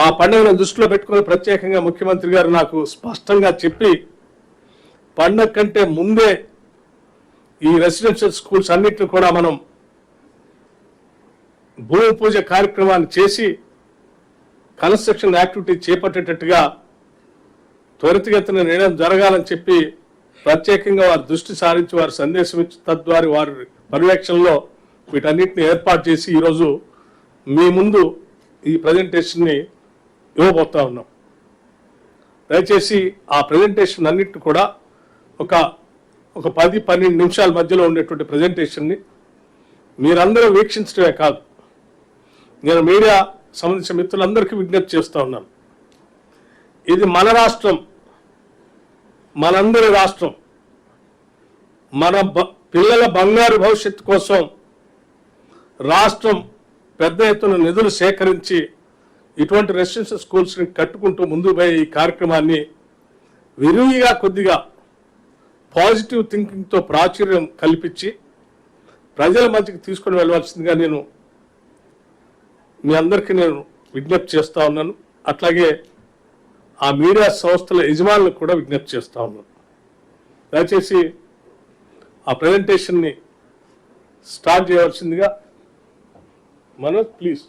ఆ పండుగను దృష్టిలో పెట్టుకుని ప్రత్యేకంగా ముఖ్యమంత్రి గారు నాకు స్పష్టంగా చెప్పి పండుగ కంటే ముందే ఈ రెసిడెన్షియల్ స్కూల్స్ అన్నిటిని కూడా మనం భూమి పూజ కార్యక్రమాన్ని చేసి కన్స్ట్రక్షన్ యాక్టివిటీ చేపట్టేటట్టుగా త్వరితగతిన నిర్ణయం జరగాలని చెప్పి ప్రత్యేకంగా వారి దృష్టి సారించి వారి సందేశం ఇచ్చి తద్వారా వారి పర్యవేక్షణలో వీటన్నిటిని ఏర్పాటు చేసి ఈరోజు మీ ముందు ఈ ప్రజెంటేషన్ని ఇవ్వబోతా ఉన్నాం. దయచేసి ఆ ప్రజెంటేషన్ అన్నిటిని కూడా ఒక 10-12 నిమిషాల మధ్యలో ఉండేటువంటి ప్రజెంటేషన్ని మీరందరూ వీక్షించడమే కాదు, నేను మీడియా సంబంధించిన మిత్రులందరికీ విజ్ఞప్తి చేస్తూ ఉన్నాను. ఇది మన రాష్ట్రం, మనందరి రాష్ట్రం. మన పిల్లల బంగారు భవిష్యత్తు కోసం రాష్ట్రం పెద్ద ఎత్తున నిధులు సేకరించి ఇటువంటి రెసిడెన్షియల్ స్కూల్స్ని కట్టుకుంటూ ముందుకు పోయే ఈ కార్యక్రమాన్ని విరివిగా కొద్దిగా పాజిటివ్ థింకింగ్తో ప్రాచుర్యం కల్పించి ప్రజల మధ్యకి తీసుకొని వెళ్ళవలసిందిగా నేను మీ అందరికీ విజ్ఞప్తి చేస్తూ ఉన్నాను. అట్లాగే ఆ మీడియా సంస్థల యజమానులకు కూడా విజ్ఞప్తి చేస్తూ ఉన్నాను. దయచేసి ఆ ప్రజెంటేషన్ని స్టార్ట్ చేయవలసిందిగా మనోజ్ ప్లీజ్.